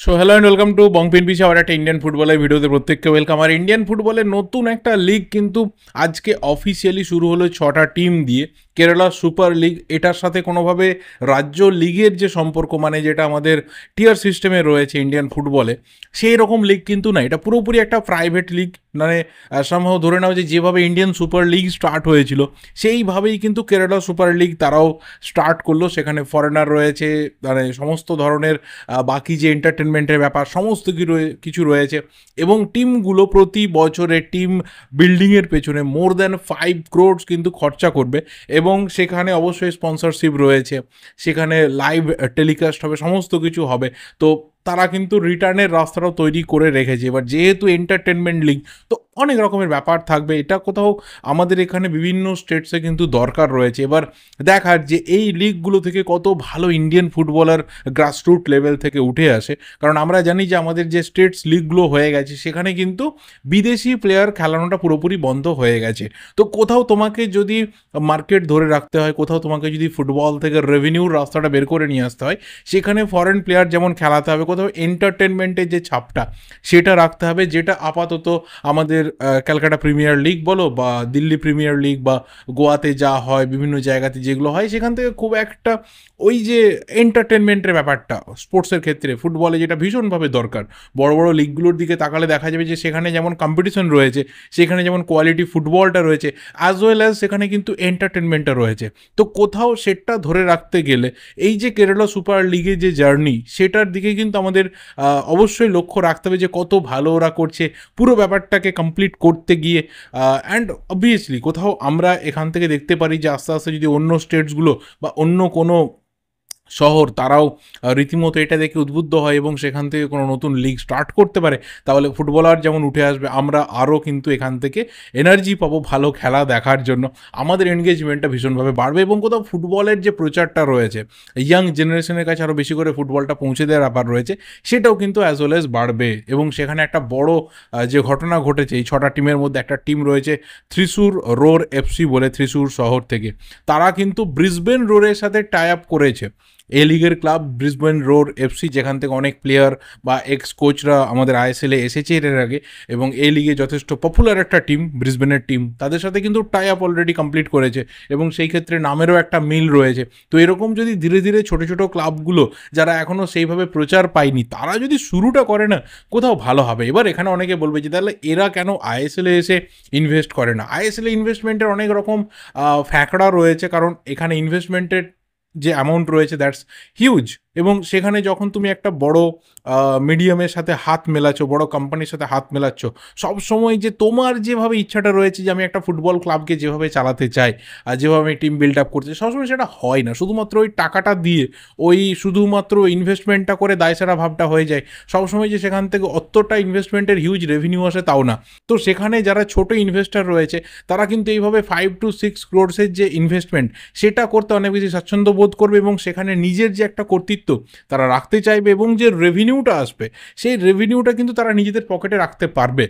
So hello and welcome to বং পিনপিস আবার একটা ইন্ডিয়ান ফুটবলের ভিডিওতে প্রত্যেককে ওয়েলকাম। আর ইন্ডিয়ান ফুটবলের নতুন একটা লিগ কিন্তু আজকে অফিসিয়ালি শুরু হলো 6টা টিম দিয়ে, কেরালা সুপার লিগ। এটার সাথে কোনোভাবে রাজ্য লিগের যে সম্পর্ক, মানে যেটা আমাদের টিয়ার সিস্টেমে রয়েছে ইন্ডিয়ান ফুটবলে, সেই রকম লিগ কিন্তু না। এটা পুরোপুরি একটা প্রাইভেট লিগ। মানে সম্ভব ধরে নাও যে যেভাবে ইন্ডিয়ান সুপার লিগ স্টার্ট হয়েছিল সেইভাবেই কিন্তু কেরালা সুপার লিগ তারাও স্টার্ট করলো। সেখানে ফরেনার রয়েছে, মানে সমস্ত ধরনের বাকি যে এন্টারটেনমেন্টের ব্যাপার সমস্ত কিছু রয়েছে। এবং টিমগুলো প্রতি বছরে টিম বিল্ডিংয়ের পেছনে মোর দ্যান 5 crores কিন্তু খরচা করবে। এবং সেখানে অবশ্যই স্পন্সরশিপ রয়েছে, সেখানে লাইভ টেলিকাস্ট হবে, সমস্ত কিছু হবে। তো তারা কিন্তু রিটার্নের রাস্তাটাও তৈরি করে রেখেছে। এবার যেহেতু এন্টারটেনমেন্ট লিগ, তো অনেক রকমের ব্যাপার থাকবে। এটা কোথাও আমাদের এখানে বিভিন্ন স্টেটসে কিন্তু দরকার রয়েছে এবার দেখার যে এই লিগগুলো থেকে কত ভালো ইন্ডিয়ান ফুটবলার গ্রাসরুট লেভেল থেকে উঠে আসে। কারণ আমরা জানি যে আমাদের যে স্টেটস লিগগুলো হয়ে গেছে সেখানে কিন্তু বিদেশি প্লেয়ার খেলানোটা পুরোপুরি বন্ধ হয়ে গেছে। তো কোথাও তোমাকে যদি মার্কেট ধরে রাখতে হয়, কোথাও তোমাকে যদি ফুটবল থেকে রেভিনিউর রাস্তাটা বের করে নিয়ে আসতে হয়, সেখানে ফরেন প্লেয়ার যেমন খেলাতে হবে, কোথাও এন্টারটেনমেন্টের যে ছাপটা সেটা রাখতে হবে, যেটা আপাতত আমাদের ক্যালকাটা প্রিমিয়ার লিগ বলো বা দিল্লি প্রিমিয়ার লিগ বা গোয়াতে যা হয়, বিভিন্ন জায়গাতে যেগুলো হয়, সেখান থেকে খুব একটা ওই যে এন্টারটেনমেন্টের ব্যাপারটা স্পোর্টসের ক্ষেত্রে ফুটবলে যেটা ভীষণভাবে দরকার। বড় বড় লিগগুলোর দিকে তাকালে দেখা যাবে যে সেখানে যেমন কম্পিটিশন রয়েছে, সেখানে যেমন কোয়ালিটি ফুটবলটা রয়েছে, অ্যাজ ওয়েল অ্যাজ সেখানে কিন্তু এন্টারটেনমেন্টটা রয়েছে। তো কোথাও সেটা ধরে রাখতে গেলে এই যে কেরালা সুপার লিগের যে জার্নি, সেটার দিকে কিন্তু আমাদের অবশ্যই লক্ষ্য রাখতে হবে যে কত ভালো ওরা করছে পুরো ব্যাপারটাকে কমপ্লিট করতে গিয়ে। অ্যান্ড অবভিয়াসলি কোথাও আমরা এখান থেকে দেখতে পারি যে আস্তে আস্তে যদি অন্য স্টেটসগুলো বা অন্য কোনো শহর তারাও রীতিমতো এটা দেখে উদ্বুদ্ধ হয় এবং সেখান থেকে কোনো নতুন লিগ স্টার্ট করতে পারে, তাহলে ফুটবলার যেমন উঠে আসবে, আমরা আরও কিন্তু এখান থেকে এনার্জি পাবো ভালো খেলা দেখার জন্য। আমাদের এনগেজমেন্টটা ভীষণভাবে বাড়বে এবং কোথাও ফুটবলের যে প্রচারটা রয়েছে, ইয়াং জেনারেশনের কাছে আরও বেশি করে ফুটবলটা পৌঁছে দেওয়ার ব্যাপার রয়েছে, সেটাও কিন্তু অ্যাজ ওয়েল অ্যাজ বাড়বে। এবং সেখানে একটা বড় যে ঘটনা ঘটেছে, এই 6টা টিমের মধ্যে একটা টিম রয়েছে থ্রিসুর রোর এফসি বলে, থ্রিসুর শহর থেকে। তারা কিন্তু ব্রিসবেন রোরের সাথে টাই আপ করেছে। এ লিগের ক্লাব ব্রিসবেন রোর এফসি, যেখান থেকে অনেক প্লেয়ার বা এক্স কোচরা আমাদের আইএসএলে এসেছে এর আগে, এবং এই লিগে যথেষ্ট পপুলার একটা টিম ব্রিসবেনের টিম, তাদের সাথে কিন্তু টাই আপ অলরেডি কমপ্লিট করেছে এবং সেই ক্ষেত্রে নামেরও একটা মিল রয়েছে। তো এরকম যদি ধীরে ধীরে ছোটো ছোটো ক্লাবগুলো যারা এখনও সেইভাবে প্রচার পায়নি, তারা যদি শুরুটা করে না, কোথাও ভালো হবে। এবার এখানে অনেকে বলবে যে তাহলে এরা কেন আইএসএলে এসে ইনভেস্ট করে না। আইএসএলে ইনভেস্টমেন্টের অনেক রকম ফ্যাকড়া রয়েছে, কারণ এখানে ইনভেস্টমেন্টের যে অ্যামাউন্ট রয়েছে দ্যাটস হিউজ। এবং সেখানে যখন তুমি একটা বড় মিডিয়ামের সাথে হাত মেলাচ্ছ, বড় কোম্পানির সাথে হাত মেলাচ্ছ, সবসময় যে তোমার যেভাবে ইচ্ছাটা রয়েছে যে আমি একটা ফুটবল ক্লাবকে যেভাবে চালাতে চাই আর যেভাবে আমি টিম বিল্ড আপ করতে, সবসময় সেটা হয় না। শুধুমাত্র ওই টাকাটা দিয়ে, ওই শুধুমাত্র ইনভেস্টমেন্টটা করে দায়সারা ভাবটা হয়ে যায়। সবসময় যে সেখান থেকে অতটা ইনভেস্টমেন্টের হিউজ রেভিনিউ আসে তাও না। তো সেখানে যারা ছোট ইনভেস্টার রয়েছে, তারা কিন্তু এইভাবে 5 to 6 crores যে ইনভেস্টমেন্ট, সেটা করতে অনেক বেশি স্বাচ্ছন্দ্য বোধ করবে এবং সেখানে নিজের যে একটা কর্তৃত্ব তারা রাখতে চাইবে এবং যে রেভিনিউটা আসবে, সেই রেভিনিউটা কিন্তু তারা নিজেদের পকেটে রাখতে পারবে,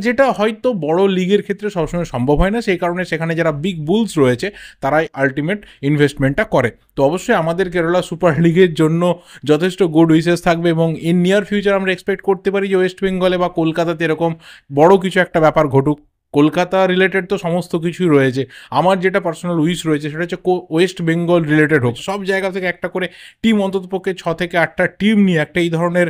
যেটা হয়তো বড় লিগের ক্ষেত্রে সবসময় সম্ভব হয় না। সেই কারণে সেখানে যারা বিগ বুলস রয়েছে তারাই আলটিমেট ইনভেস্টমেন্টটা করে। তো অবশ্যই আমাদের কেরালা সুপার লিগের জন্য যথেষ্ট গুড উইসেস থাকবে এবং ইন নিয়ার ফিউচার আমরা এক্সপেক্ট করতে পারি যে ওয়েস্ট বেঙ্গলে বা কলকাতাতে এরকম বড় কিছু একটা ব্যাপার ঘটুক। কলকাতা রিলেটেড তো সমস্ত কিছুই রয়েছে, আমার যেটা পার্সোনাল উইশ রয়েছে সেটা হচ্ছে ওয়েস্ট বেঙ্গল রিলেটেড হোক। সব জায়গা থেকে একটা করে টিম, অন্ততপক্ষে 6 থেকে 8টা টিম নিয়ে একটা এই ধরনের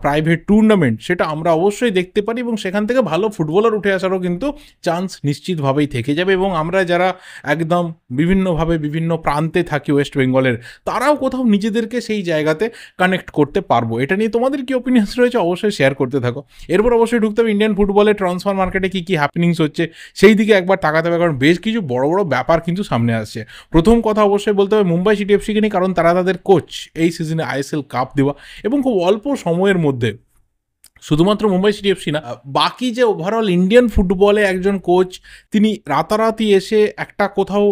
প্রাইভেট টুর্নামেন্ট, সেটা আমরা অবশ্যই দেখতে পারি এবং সেখান থেকে ভালো ফুটবলার উঠে আসারও কিন্তু চান্স নিশ্চিতভাবেই থেকে যাবে। এবং আমরা যারা একদম বিভিন্নভাবে বিভিন্ন প্রান্তে থাকি ওয়েস্ট বেঙ্গলের, তারাও কোথাও নিজেদেরকে সেই জায়গাতে কানেক্ট করতে পারবো। এটা নিয়ে তোমাদের কি ওপিনিয়ন্স রয়েছে অবশ্যই শেয়ার করতে থাকো। এরপর অবশ্যই ঢুকতে হবে ইন্ডিয়ান ফুটবলের ট্রান্সফার মার্কেটে কী কী হ্যাপেনিংস হচ্ছে সেই দিকে একবার তাকাতে হবে, কারণ বেশ কিছু বড় বড় ব্যাপার কিন্তু সামনে আসছে। প্রথম কথা অবশ্যই বলতে হবে মুম্বাই সিটি এফসিকে নিয়ে, কারণ তারা তাদের কোচ এই সিজনে আইএসএল কাপ দেওয়া এবং খুব অল্প সময়ের মধ্যে। শুধুমাত্র মুম্বাই সিটি এফসি না, বাকি যে ওভারঅল ইন্ডিয়ান ফুটবলে একজন কোচ, তিনি রাতারাতি এসে একটা কোথাও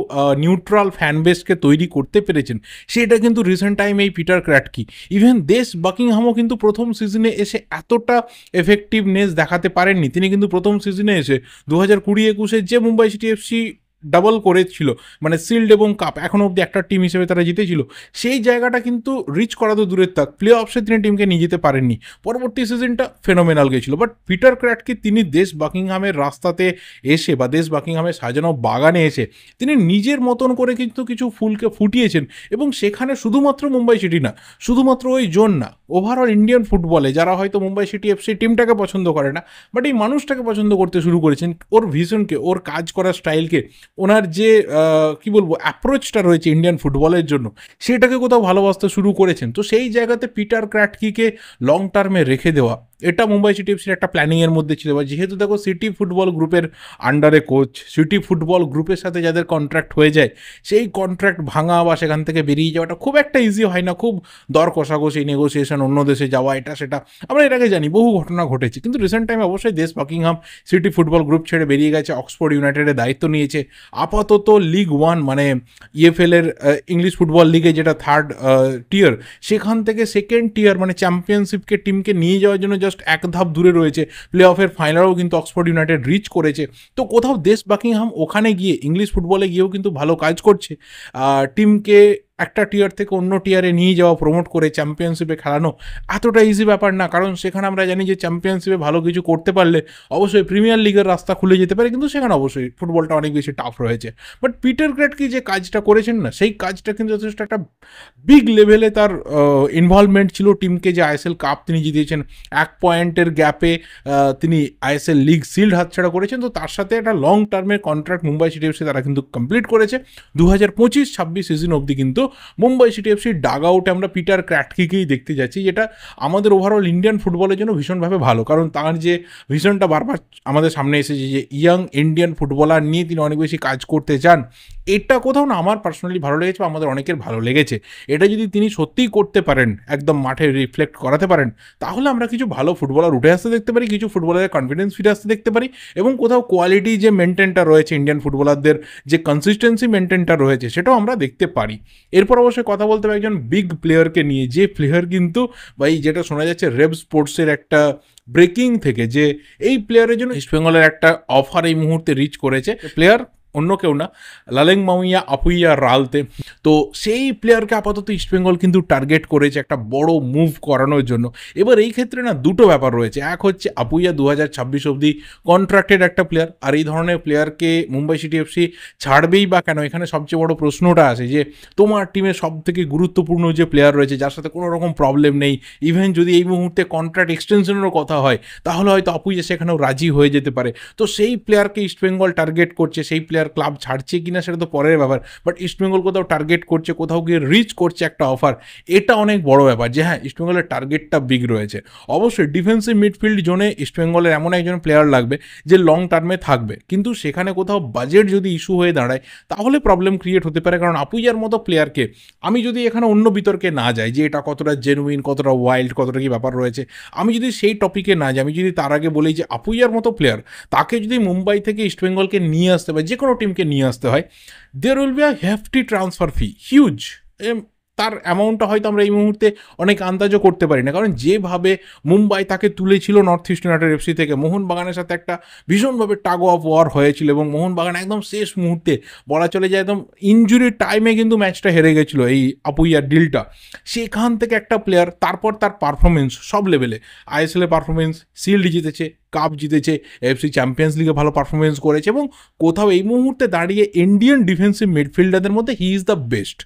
নিউট্রাল ফ্যানবেসকে তৈরি করতে পেরেছেন, সেটা কিন্তু রিসেন্ট টাইম এই পিটার ক্র্যাটকি। ইভেন দেশ বাকিংহামও কিন্তু প্রথম সিজনে এসে এতটা এফেক্টিভনেস দেখাতে পারেননি। তিনি কিন্তু প্রথম সিজনে এসে 2020-21 যে মুম্বাই সিটি এফসি ডাবল করেছিল, মানে শিল্ড এবং কাপ এখনও অবধি একটা টিম হিসেবে তারা জিতেছিল, সেই জায়গাটা কিন্তু রিচ করা তো দূরের থাক, প্লে অফসে তিনি টিমকে নিয়ে যেতে পারেননি। পরবর্তী সিজনটা ফেনোমেনাল গেছিল, বাট পিটার ক্র্যাটকি তিনি দেশ বাকিংহামের রাস্তাতে এসে বা দেশ বাকিংহামের সাজানো বাগানে এসে তিনি নিজের মতন করে কিন্তু কিছু ফুলকে ফুটিয়েছেন, এবং সেখানে শুধুমাত্র মুম্বাই সিটি না, শুধুমাত্র ওই জোন না, ওভারঅল ইন্ডিয়ান ফুটবলে যারা হয়তো মুম্বাই সিটি এফসি টিমটাকে পছন্দ করে না, বাট এই মানুষটাকে পছন্দ করতে শুরু করেছেন, ওর ভিশনকে, ওর কাজ করার স্টাইলকে, ওনার যে কি বলবো অ্যাপ্রোচটা রয়েছে ইন্ডিয়ান ফুটবলের জন্য, সেটাকে কোথাও ভালোবাসতে শুরু করেছেন। তো সেই জায়গাতে পিটার ক্র্যাটকিকে লং টার্মে রেখে দেওয়া, এটা মুম্বাই সিটি এফসির একটা প্ল্যানিংয়ের মধ্যে ছিল। বা যেহেতু দেখো সিটি ফুটবল গ্রুপের আন্ডারে কোচ, সিটি ফুটবল গ্রুপের সাথে যাদের কন্ট্রাক্ট হয়ে যায়, সেই কন্ট্রাক্ট ভাঙা বা সেখান থেকে বেরিয়ে যাওয়াটা খুব একটা ইজি হয় না, খুব দর কষাকষি, নেগোসিয়েশন, অন্য দেশে যাওয়া, এটা সেটা আমরা এর আগে জানি, বহু ঘটনা ঘটেছে। কিন্তু রিসেন্ট টাইমে অবশ্যই দেশ বাকিংহাম সিটি ফুটবল গ্রুপ ছেড়ে বেরিয়ে গেছে, অক্সফোর্ড ইউনাইটেডের দায়িত্ব নিয়েছে। আপাতত লিগ ওয়ান মানে ইএফএল এর ইংলিশ ফুটবল লিগে যেটা থার্ড টিয়ার, সেখান থেকে সেকেন্ড টিয়ার মানে চ্যাম্পিয়নশিপকে টিমকে নিয়ে যাওয়ার জন্য জাস্ট এক ধাপ দূরে রয়েছে। প্লে অফের ফাইনালও কিন্তু অক্সফোর্ড ইউনাইটেড রিচ করেছে। তো কোথাও দেশ বাকিংহাম ওখানে গিয়ে ইংলিশ ফুটবলে গিয়েও কিন্তু ভালো কাজ করছে, টিমকে একটা টিয়ার থেকে অন্য টিয়ারে নিয়ে যাওয়া, প্রমোট করে চ্যাম্পিয়নশিপে খেলানো এতটা ইজি ব্যাপার না, কারণ সেখানে আমরা জানি যে চ্যাম্পিয়নশিপে ভালো কিছু করতে পারলে অবশ্যই প্রিমিয়ার লিগের রাস্তা খুলে যেতে পারে, কিন্তু সেখানে অবশ্যই ফুটবলটা অনেক বেশি টাফ রয়েছে। বাট পিটার ক্র্যাটকি যে কাজটা করেছেন না, সেই কাজটা কিন্তু যথেষ্ট একটা বিগ লেভেলে তার ইনভলভমেন্ট ছিল। টিমকে যে আইএসএল কাপ তিনি জিতিয়েছেন, 1 পয়েন্টের গ্যাপে তিনি আইএসএল লিগ শিল্ড হাতছাড়া করেছেন, তো তার সাথে একটা লং টার্মের কন্ট্রাক্ট মুম্বাই সিটি এফসি তারা কিন্তু কমপ্লিট করেছে। 2025-26 সিজন অবধি কিন্তু মুম্বাই সিটি এফসির ডাগ আউটে আমরা পিটার ক্র্যাটকিকেই দেখতে যাচ্ছি, যেটা আমাদের ওভারঅল ইন্ডিয়ান ফুটবলের জন্য ভীষণভাবে ভালো, কারণ তার যে ভিশনটা বারবার আমাদের সামনে এসেছে যে ইয়াং ইন্ডিয়ান ফুটবলার নিয়ে তিনি অনেক বেশি কাজ করতে চান, এটা কোথাও না আমার পার্সোনালি ভালো লেগেছে বা আমাদের অনেকের ভালো লেগেছে। এটা যদি তিনি সত্যিই করতে পারেন, একদম মাঠে রিফ্লেক্ট করাতে পারেন, তাহলে আমরা কিছু ভালো ফুটবলার উঠে আসতে দেখতে পারি, কিছু ফুটবলারের কনফিডেন্স ফিরে আসতে দেখতে পারি, এবং কোথাও কোয়ালিটি যে মেনটেনটা রয়েছে ইন্ডিয়ান ফুটবলারদের, যে কনসিস্টেন্সি মেনটেনটা রয়েছে, সেটাও আমরা দেখতে পারি। এরপর অবশ্যই কথা বলতে হবে একজন বিগ প্লেয়ারকে নিয়ে, যে প্লেয়ার কিন্তু ভাই যেটা শোনা যাচ্ছে রেব স্পোর্টসের একটা ব্রেকিং থেকে, যে এই প্লেয়ারের জন্য ইস্ট বেঙ্গলের একটা অফার এই মুহূর্তে রিচ করেছে। প্লেয়ার অন্য কেউ না, লালেংমাউইয়া আপুইয়া রালতে। তো সেই প্লেয়ারকে আপাতত ইস্টবেঙ্গল কিন্তু টার্গেট করেছে একটা বড় মুভ করানোর জন্য। এবার এই ক্ষেত্রে না দুটো ব্যাপার রয়েছে, এক হচ্ছে আপুইয়া 2026 অবধি কন্ট্রাক্টেড একটা প্লেয়ার, আর এই ধরনের প্লেয়ারকে মুম্বাই সিটি এফসি ছাড়বেই বা কেন? এখানে সবচেয়ে বড় প্রশ্নটা আছে যে তোমার টিমের সব থেকে গুরুত্বপূর্ণ যে প্লেয়ার রয়েছে, যার সাথে কোনো রকম প্রবলেম নেই, ইভেন যদি এই মুহূর্তে কন্ট্রাক্ট এক্সটেনশনেরও কথা হয়, তাহলে হয়তো আপুইয়া সেখানেও রাজি হয়ে যেতে পারে। তো সেই প্লেয়ারকে ইস্টবেঙ্গল টার্গেট করছে, সেই প্লেয়ার ক্লাব ছাড়ছে কিনা সেটা তো পরের ব্যাপার, বাট ইস্টবেঙ্গল কোথাও টার্গেট করছে, কোথাও গিয়ে রিচ করছে একটা অফার, এটা অনেক বড় ব্যাপার যে হ্যাঁ ইস্টবেঙ্গলের টার্গেটটা বিগ রয়েছে। অবশ্যই ডিফেন্সিভ মিডফিল্ড জোনে ইস্টবেঙ্গলের এমন একজন প্লেয়ার লাগবে যে লং টার্মে থাকবে, কিন্তু সেখানে কোথাও বাজেট যদি ইস্যু হয়ে দাঁড়ায় তাহলে প্রবলেম ক্রিয়েট হতে পারে। কারণ আপুইয়ার মতো প্লেয়ারকে আমি যদি এখানে অন্য বিতর্কে না যাই যে এটা কতটা জেনুইন, কতটা ওয়াইল্ড, কতটা কি ব্যাপার রয়েছে, আমি যদি সেই টপিকে না যাই, আমি যদি তার আগে বলি যে আপুইয়ার মতো প্লেয়ার তাকে যদি মুম্বাই থেকে ইস্টবেঙ্গলকে নিয়ে আসতে হয়, যে কোনো টিমকে নিয়ে আসতে হয়, there will be a hefty transfer fee, huge. তার অ্যামাউন্টটা হয়তো আমরা এই মুহূর্তে অনেক আন্দাজও করতে পারি না, কারণ যেভাবে মুম্বাই তাকে তুলেছিল নর্থ ইস্ট ইউনাইটেড এফসি থেকে, মোহনবাগানের সাথে একটা ভীষণভাবে টাগ অফ ওয়ার হয়েছিল, এবং মোহনবাগান একদম শেষ মুহূর্তে বলা চলে যায় একদম ইনজুরির টাইমে কিন্তু ম্যাচটা হেরে গেছিলো এই আপুইয়ার ডিলটা। সেখান থেকে একটা প্লেয়ার, তারপর তার পারফরমেন্স সব লেভেলে, আইএসএল এ পারফরমেন্স, শিল্ড জিতেছে, কাপ জিতেছে, এফসি চ্যাম্পিয়ন্স লিগে ভালো পারফরমেন্স করেছে, এবং কোথাও এই মুহূর্তে দাঁড়িয়ে ইন্ডিয়ান ডিফেন্সিভ মিডফিল্ডারদের মধ্যে হি ইজ দ্য বেস্ট।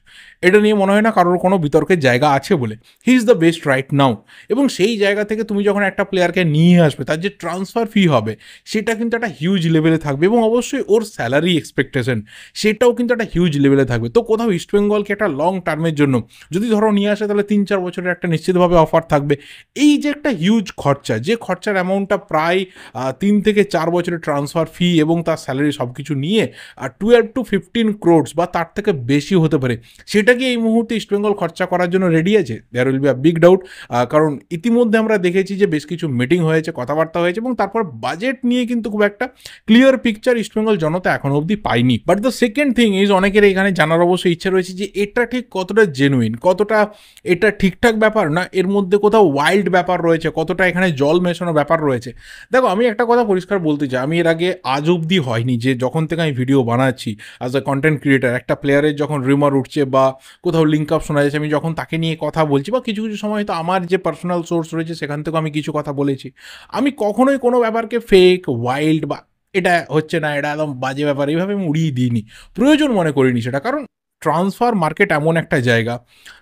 এটা নিয়ে মনে হয় না কারোর কোনো বিতর্কের জায়গা আছে বলে, he is the best right now. এবং সেই জায়গা থেকে তুমি যখন একটা প্লেয়ারকে নিয়ে আসবে, তার যে ট্রান্সফার ফি হবে সেটা কিন্তু একটা হিউজ লেভেলে থাকবে, এবং অবশ্যই ওর স্যালারি এক্সপেকটেশন সেটাও কিন্তু একটা হিউজ লেভেলে থাকবে। তো কোথাও ইস্টবেঙ্গলকে একটা লং টার্মের জন্য যদি ধরো নিয়ে আসে, তাহলে 3-4 বছরের একটা নিশ্চিতভাবে অফার থাকবে। এই যে একটা হিউজ খরচা, যে খরচার অ্যামাউন্টটা প্রায় 3 থেকে 4 বছরের ট্রান্সফার ফি এবং তার স্যালারি সব কিছু নিয়ে 12 to 15 crores বা তার থেকে বেশি হতে পারে, সেটা কি এই মুহূর্তে ইস্টবেঙ্গল খরচা করার জন্য রেডি আছে? There will be a big doubt. কারণ ইতিমধ্যে আমরা দেখেছি যে বেশ কিছু মিটিং হয়েছে, কথাবার্তা হয়েছে, এবং তারপর বাজেট নিয়ে কিন্তু খুব একটা ক্লিয়ার পিকচার ইস্টবেঙ্গল জনতা এখনো অবধি পায়নি। But the second thing is, অনেকের এখানে জানার অবশ্যই ইচ্ছা রয়েছে যে এটা ঠিক কতটা জেনুইন, কতটা এটা ঠিকঠাক ব্যাপার, না এর মধ্যে কোথাও ওয়াইল্ড ব্যাপার রয়েছে, কতটা এখানে জল মেশানো ব্যাপার রয়েছে। দেখো আমি একটা কথা পরিষ্কার বলতে চাই, আমি এর আগে আজ অবধি হয়নি যে যখন থেকে আমি ভিডিও বানাচ্ছি অ্যাজ আ কন্টেন্ট ক্রিয়েটার, একটা প্লেয়ারের যখন রিউমার উঠছে বা কোথাও লিঙ্ক আপ শোনা যাচ্ছে, আমি যখন তাকে নিয়ে কথা বলছি বা কিছু কিছু সময় তো আমার যে পার্সোনাল সোর্স রয়েছে সেখান থেকেও আমি কিছু কথা বলেছি, আমি কখনোই কোনো ব্যাপারকে ফেক ওয়াইল্ড বা এটা হচ্ছে না, এটা একদম বাজে ব্যাপার এইভাবে আমি উড়িয়ে দিইনি, প্রয়োজন মনে করিনি সেটা। কারণ ট্রান্সফার মার্কেট এমন একটা জায়গা,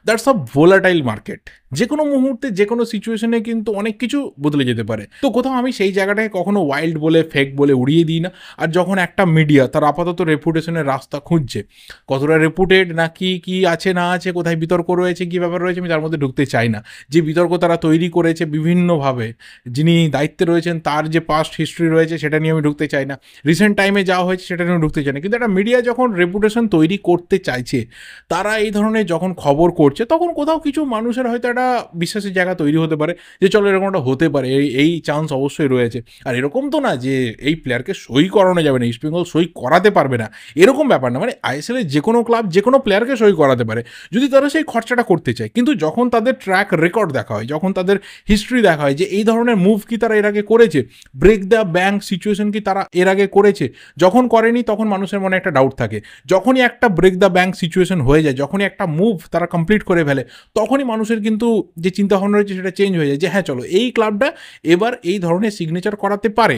দ্যাটস আ ভোলাটাইল মার্কেট, যে কোনো মুহূর্তে যে কোনো সিচুয়েশনে কিন্তু অনেক কিছু বদলে যেতে পারে। তো কোথাও আমি সেই জায়গাটাকে কখনো ওয়াইল্ড বলে ফেক বলে উড়িয়ে দিই না। আর যখন একটা মিডিয়া তার আপাতত রেপুটেশনের রাস্তা খুঁজছে, কতটা রেপুটেড না কি আছে না আছে, কোথায় বিতর্ক রয়েছে, কী ব্যাপার রয়েছে, আমি তার মধ্যে ঢুকতে চাই না। যে বিতর্ক তারা তৈরি করেছে বিভিন্নভাবে, যিনি দায়িত্বে রয়েছেন তার যে পাস্ট হিস্ট্রি রয়েছে সেটা নিয়ে আমি ঢুকতে চাই না, রিসেন্ট টাইমে যাওয়া হয়েছে সেটা নিয়ে ঢুকতে চাই না। কিন্তু একটা মিডিয়া যখন রেপুটেশন তৈরি করতে চাইছে, তারা এই ধরনের যখন খবর করছে, তখন কোথাও কিছু মানুষের হয়তো একটা বিশ্বাসের জায়গা তৈরি হতে পারে যে চলো এরকম একটা হতে পারে, এই চান্স অবশ্যই রয়েছে। আর এরকম তো না যে এই প্লেয়ারকে সই করানো যাবে না, ইস্ট বেঙ্গল সই করাতে পারবে না, এরকম ব্যাপার না। মানে আইএসএল এর যে কোনো ক্লাব যে কোনো প্লেয়ারকে সই করাতে পারে যদি তারা সেই খরচাটা করতে চায়। কিন্তু যখন তাদের ট্র্যাক রেকর্ড দেখা হয়, যখন তাদের হিস্ট্রি দেখা হয় যে এই ধরনের মুভ কি তারা এর আগে করেছে, ব্রেক দ্য ব্যাংক সিচুয়েশন কি তারা এর আগে করেছে, যখন করেনি তখন মানুষের মনে একটা ডাউট থাকে। যখনই একটা ব্রেক দ্য ব্যাংক সিচুয়েশন হয়ে যায়, যখনই একটা মুভ তারা কমপ্লিট করে ফেলে, তখনই মানুষের কিন্তু যে চিন্তাভাবনা রয়েছে সেটা চেঞ্জ হয়ে যায় যে হ্যাঁ চলো এই ক্লাবটা এবার এই ধরনের সিগনেচার করাতে পারে।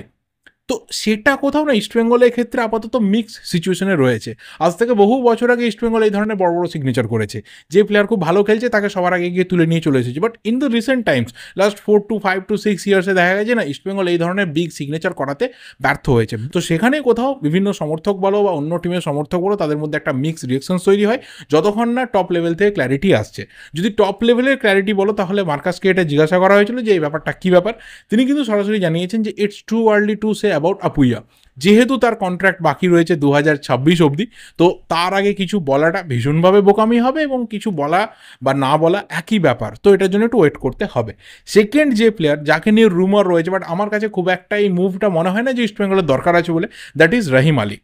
তো সেটা কোথাও না ইস্টবেঙ্গলের ক্ষেত্রে আপাতত মিক্স সিচুয়েশনে রয়েছে। আজ থেকে বহু বছর আগে ইস্টবেঙ্গল এই ধরনের বড় বড় সিগনেচার করেছে, যে প্লেয়ার খুব ভালো খেলছে তাকে সবার আগে গিয়ে তুলে নিয়ে চলে এসেছে। But in the recent Times, last 4 to 5 to 6 ইয়ার্সে দেখা গেছে না ইস্টবেঙ্গল এই ধরনের বিগ সিগনেচার করাতে ব্যর্থ হয়েছে। তো সেখানে কোথাও বিভিন্ন সমর্থক বলো বা অন্য টিমের সমর্থক বলো, তাদের মধ্যে একটা মিক্স রিয়াকশন তৈরি হয় যতক্ষণ না টপ লেভেল থেকে ক্ল্যারিটি আসছে। যদি টপ লেভেলের ক্ল্যারিটি বলো, তাহলে মার্কাসকে এটা জিজ্ঞাসা করা হয়েছিল যে এই ব্যাপারটা কী ব্যাপার, তিনি কিন্তু সরাসরি জানিয়েছেন যে it's too early to say about Apuia, যেহেতু তার কন্ট্রাক্ট বাকি রয়েছে 2026 অবধি, তো তার আগে কিছু বলাটা ভীষণভাবে বোকামি হবে এবং কিছু বলা বা না বলা একই ব্যাপার। তো এটার জন্য একটু ওয়েট করতে হবে। সেকেন্ড যে প্লেয়ার যাকে নিয়ে রুমার রয়েছে, বাট আমার কাছে খুব একটা এই মুভটা মনে হয় না যে ইস্টবেঙ্গলের দরকার আছে বলে, দ্যাট ইজ রহিম আলী।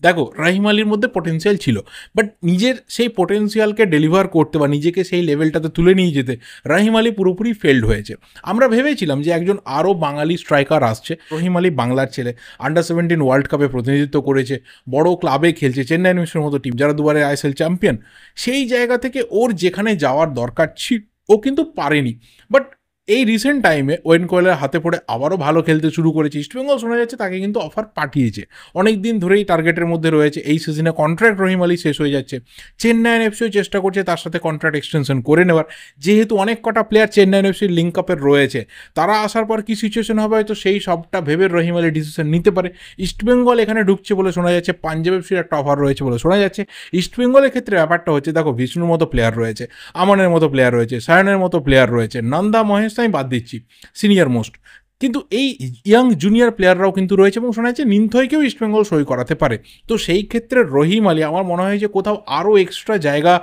দেখো রহিম আলীর মধ্যে পোটেন্সিয়াল ছিল, বাট নিজের সেই পোটেন্সিয়ালকে ডেলিভার করতে বা নিজেকে সেই লেভেলটাতে তুলে নিয়ে যেতে রহিম আলী পুরোপুরি ফেল্ড হয়েছে। আমরা ভেবেছিলাম যে একজন আরও বাঙালি স্ট্রাইকার আসছে, রহিম আলী বাংলার ছেলে, আন্ডার 17 ওয়ার্ল্ড কাপে প্রতিনিধিত্ব করেছে, বড় ক্লাবে খেলছে, চেন্নাই এফসির মতো টিম যারা দুবারে আইএসএল চ্যাম্পিয়ন, সেই জায়গা থেকে ওর যেখানে যাওয়ার দরকার ছিল ও কিন্তু পারেনি। বাট এই রিসেন্ট টাইমে ওয়েন কোয়েলের হাতে পড়ে আবারও ভালো খেলতে শুরু করেছে ইস্টবেঙ্গল, শোনা যাচ্ছে তাকে কিন্তু অফার পাঠিয়েছে, অনেক দিন ধরেই টার্গেটের মধ্যে রয়েছে। এই সিজনে কন্ট্রাক্ট রহিম আলী শেষ হয়ে যাচ্ছে, চেন্নাই এফসিও চেষ্টা করছে তার সাথে কন্ট্রাক্ট এক্সটেনশন করে নেওয়ার, যেহেতু অনেক কটা প্লেয়ার চেন্নাই এফসির লিঙ্ক আপের রয়েছে, তারা আসার পর কী সিচুয়েশন হবে হয়তো সেই সবটা ভেবে রহিম আলী ডিসিশন নিতে পারে। ইস্টবেঙ্গল এখানে ঢুকছে বলে শোনা যাচ্ছে, পাঞ্জাব এফসির একটা অফার রয়েছে বলে শোনা যাচ্ছে। ইস্টবেঙ্গলের ক্ষেত্রে ব্যাপারটা হচ্ছে, দেখো বিষ্ণুর মতো প্লেয়ার রয়েছে, আমানের মতো প্লেয়ার রয়েছে, সায়নের মতো প্লেয়ার রয়েছে, নন্দা মহেশ আমি বাদ দিচ্ছি সিনিয়র মোস্ট, কিন্তু এই ইয়াং জুনিয়র প্লেয়াররাও কিন্তু রয়েছে এবং শোনা যাচ্ছে নিন্থয়কেও ইস্টবেঙ্গল সই করাতে পারে। তো সেই ক্ষেত্রে রহিম আলী আমার মনে হয় যে কোথাও আরও এক্সট্রা জায়গা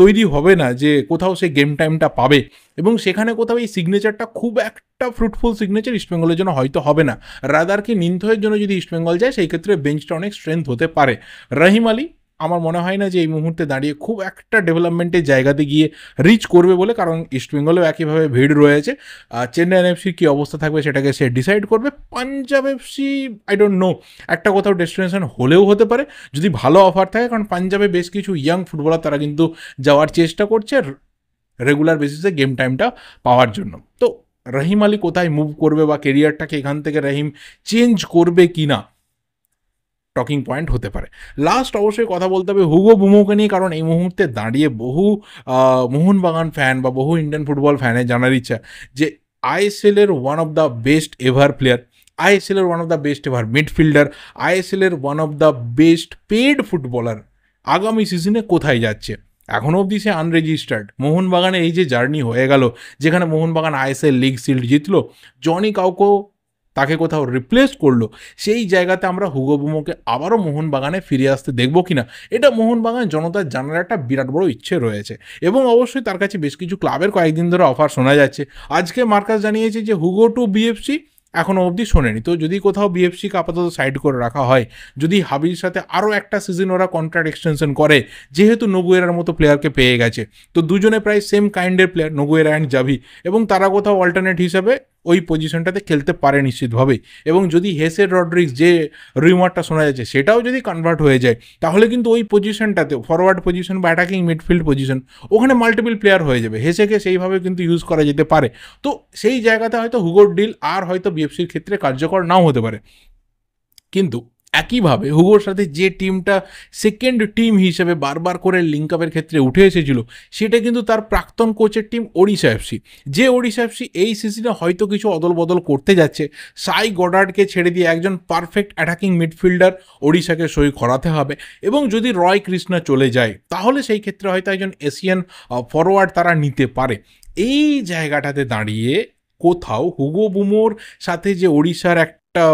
তৈরি হবে না, যে কোথাও সে গেম টাইমটা পাবে, এবং সেখানে কোথাও এই সিগনেচারটা খুব একটা ফ্রুটফুল সিগনেচার ইস্টবেঙ্গলের জন্য হয়তো হবে না। রাদার কি নিন্থয়ের জন্য যদি ইস্টবেঙ্গল যায়, সেই ক্ষেত্রে বেঞ্চটা অনেক স্ট্রেংথ হতে পারে। রহিম আলী আমার মনে হয় না যে এই মুহূর্তে দাঁড়িয়ে খুব একটা ডেভেলপমেন্টের জায়গাতে গিয়ে রিচ করবে বলে, কারণ ইস্টবেঙ্গলেও একইভাবে ভিড় রয়েছে। চেন্নাই এফসির কী অবস্থা থাকবে সেটাকে সে ডিসাইড করবে। Punjab FC I don't know, একটা কোথাও ডেস্টিনেশন হলেও হতে পারে যদি ভালো অফার থাকে, কারণ পাঞ্জাবে বেশ কিছু ইয়াং ফুটবলার তারা কিন্তু যাওয়ার চেষ্টা করছে রেগুলার বেসিসে গেম টাইমটা পাওয়ার জন্য। তো রহিম আলী কোথায় মুভ করবে বা কেরিয়ারটাকে এখান থেকে রহিম চেঞ্জ করবে কি না, টকিং পয়েন্ট হতে পারে। লাস্ট অবশ্যই কথা বলতে হবে হুগো বুমোকে নিয়ে, কারণ এই মুহূর্তে দাঁড়িয়ে বহু মোহনবাগান ফ্যান বা বহু ইন্ডিয়ান ফুটবল ফ্যানের জানার ইচ্ছা যে আইএসএলের one of the best ever player, আইএসএলের one of the best ever midfielder, আইএসএলের one of the best paid footballer আগামী সিজনে কোথায় যাচ্ছে। এখনও অবধি সে আনরেজিস্টার্ড। মোহনবাগানে এই যে জার্নি হয়ে গেল, যেখানে মোহনবাগান আইএসএল লিগ শিল্ড জিতলো, জনি কাউকো তাকে কোথাও রিপ্লেস করলো, সেই জায়গাতে আমরা হুগো বুমোকে আবারও মোহনবাগানে ফিরে আসতে দেখবো কিনা, এটা মোহনবাগান জনতার জানার একটা বিরাট বড় ইচ্ছে রয়েছে। এবং অবশ্যই তার কাছে বেশ কিছু ক্লাবের কয়েকদিন ধরে অফার শোনা যাচ্ছে। আজকে মার্কাস জানিয়েছে যে হুগো টু বিএফসি এখনও অবধি শোনেনি। তো যদি কোথাও বিএফসিকে আপাতত সাইড করে রাখা হয়, যদি হাবির সাথে আরও একটা সিজন ওরা কন্ট্রাক্ট এক্সটেনশন করে, যেহেতু নগুয়েরার মতো প্লেয়ারকে পেয়ে গেছে, তো দুজনে প্রায় সেম কাইন্ডের প্লেয়ার, নগুয়েরা অ্যান্ড জাভি, এবং তারা কোথাও অল্টারনেট হিসাবে ওই পজিশনটাতে খেলতে পারে নিশ্চিতভাবেই। এবং যদি হেসের রড্রিক্স যে রিউমারটা শোনা যাচ্ছে সেটাও যদি কনভার্ট হয়ে যায়, তাহলে কিন্তু ওই পজিশনটাতে ফরওয়ার্ড পজিশন বা অ্যাটাকিং মিডফিল্ড পজিশন ওখানে মাল্টিপল প্লেয়ার হয়ে যাবে। হেসেকে সেইভাবে কিন্তু ইউজ করা যেতে পারে। তো সেই জায়গাতে হয়তো হুগোর ডিল আর হয়তো বিএফসির ক্ষেত্রে কার্যকর নাও হতে পারে। কিন্তু একইভাবে হুগোর সাথে যে টিমটা সেকেন্ড টিম হিসেবে বারবার করে লিঙ্ক আপের ক্ষেত্রে উঠে এসেছিল, সেটা কিন্তু তার প্রাক্তন কোচের টিম ওড়িশা এফসি। যে ওড়িশা এফসি এই সিজনে হয়তো কিছু অদল বদল করতে যাচ্ছে, সাই গডার্ডকে ছেড়ে দিয়ে একজন পারফেক্ট অ্যাটাকিং মিডফিল্ডার ওড়িশাকে সই করাতে হবে। এবং যদি রয় কৃষ্ণা চলে যায়, তাহলে সেই ক্ষেত্রে হয়তো একজন এশিয়ান ফরওয়ার্ড তারা নিতে পারে। এই জায়গাটাতে দাঁড়িয়ে কোথাও হুগো বুমোর সাথে যে ওড়িশার একটা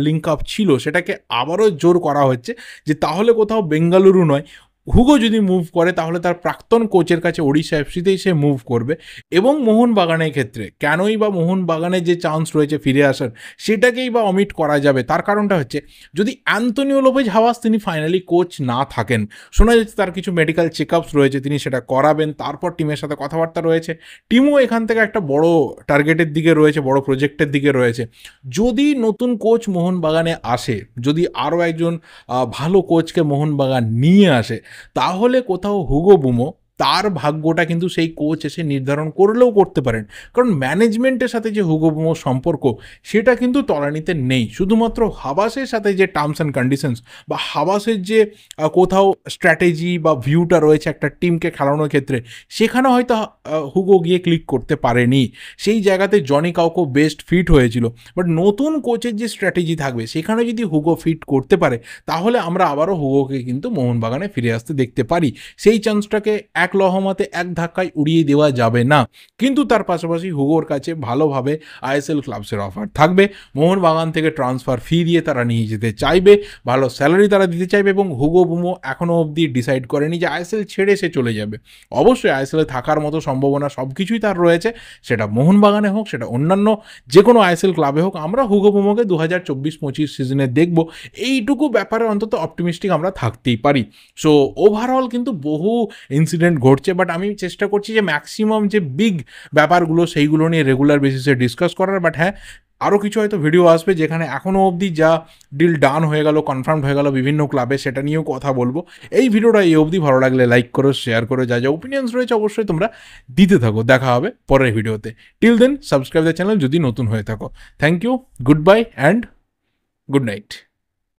লিঙ্ক আপ ছিল, সেটাকে আবারও জোর করা হচ্ছে যে তাহলে কোথাও বেঙ্গালুরু নয়, হুগো যদি মুভ করে তাহলে তার প্রাক্তন কোচের কাছে ওড়িশা এফসিতেই সে মুভ করবে। এবং মোহনবাগানের ক্ষেত্রে কেনই বা মোহনবাগানের যে চান্স রয়েছে ফিরে আসার, সেটাকেই বা অমিট করা যাবে? তার কারণটা হচ্ছে, যদি অ্যান্তোনিও লোপেজ হাওয়াস তিনি ফাইনালি কোচ না থাকেন, শোনা যাচ্ছে তার কিছু মেডিকেল চেক আপস রয়েছে, তিনি সেটা করাবেন, তারপর টিমের সাথে কথাবার্তা রয়েছে, টিমও এখান থেকে একটা বড় টার্গেটের দিকে রয়েছে, বড় প্রজেক্টের দিকে রয়েছে। যদি নতুন কোচ মোহনবাগানে আসে, যদি আরও একজন ভালো কোচকে মোহনবাগান নিয়ে আসে, তাহলে কোথাও হুগো বুমো তার ভাগ্যটা কিন্তু সেই কোচ এসে নির্ধারণ করলেও করতে পারেন। কারণ ম্যানেজমেন্টের সাথে যে হুগো বুমোর সম্পর্ক, সেটা কিন্তু তলানিতে নেই। শুধুমাত্র হাবাসের সাথে যে টার্মস অ্যান্ড কন্ডিশনস বা হাবাসের যে কোথাও স্ট্র্যাটেজি বা ভিউটা রয়েছে একটা টিমকে খেলানোর ক্ষেত্রে, সেখানে হয়তো হুগো গিয়ে ক্লিক করতে পারেনি। সেই জায়গাতে জনি কাউকো বেস্ট ফিট হয়েছিল। বাট নতুন কোচের যে স্ট্র্যাটেজি থাকবে, সেখানে যদি হুগো ফিট করতে পারে, তাহলে আমরা আবারও হুগোকে কিন্তু মোহনবাগানে ফিরে আসতে দেখতে পারি। সেই চান্সটাকে এক লহমাতে এক ধাক্কায় উড়িয়ে দেওয়া যাবে না। কিন্তু তার পাশাপাশি হুগোর কাছে ভালোভাবে আইএসএল ক্লাবসের অফার থাকবে। মোহনবাগান থেকে ট্রান্সফার ফি দিয়ে তারা নিয়ে যেতে চাইবে, ভালো স্যালারি তারা দিতে চাইবে। এবং হুগো বুমো এখনও অবধি ডিসাইড করেনি যে আইএসএল ছেড়ে সে চলে যাবে। অবশ্যই আইএসএলে থাকার মতো সম্ভাবনা সব কিছুই তার রয়েছে, সেটা মোহনবাগানে হোক, সেটা অন্যান্য যে কোনো আইএসএল ক্লাবে হোক। আমরা হুগো বুমোকে 2024-25 সিজনে দেখব, এইটুকু ব্যাপারে অন্তত অপটিমিস্টিক আমরা থাকতেই পারি। সো ওভারঅল কিন্তু বহু ইনসিডেন্ট ঘটছে, বাট আমি চেষ্টা করছি যে ম্যাক্সিমাম যে বিগ ব্যাপারগুলো সেইগুলো নিয়ে রেগুলার বেসিসে ডিসকাস করার। বাট হ্যাঁ, আরও কিছু হয়তো ভিডিও আসবে যেখানে এখনও অবধি যা ডিল ডান হয়ে গেল, কনফার্মড হয়ে গেল বিভিন্ন ক্লাবে, সেটা নিয়েও কথা বলবো। এই ভিডিওটা এই অবধি ভালো লাগলে লাইক করো, শেয়ার করো, যা যা ওপিনিয়ন্স রয়েছে অবশ্যই তোমরা দিতে থাকো। দেখা হবে পরের ভিডিওতে। Till then subscribe the channel যদি নতুন হয়ে থাকো। Thank you, goodbye and good night.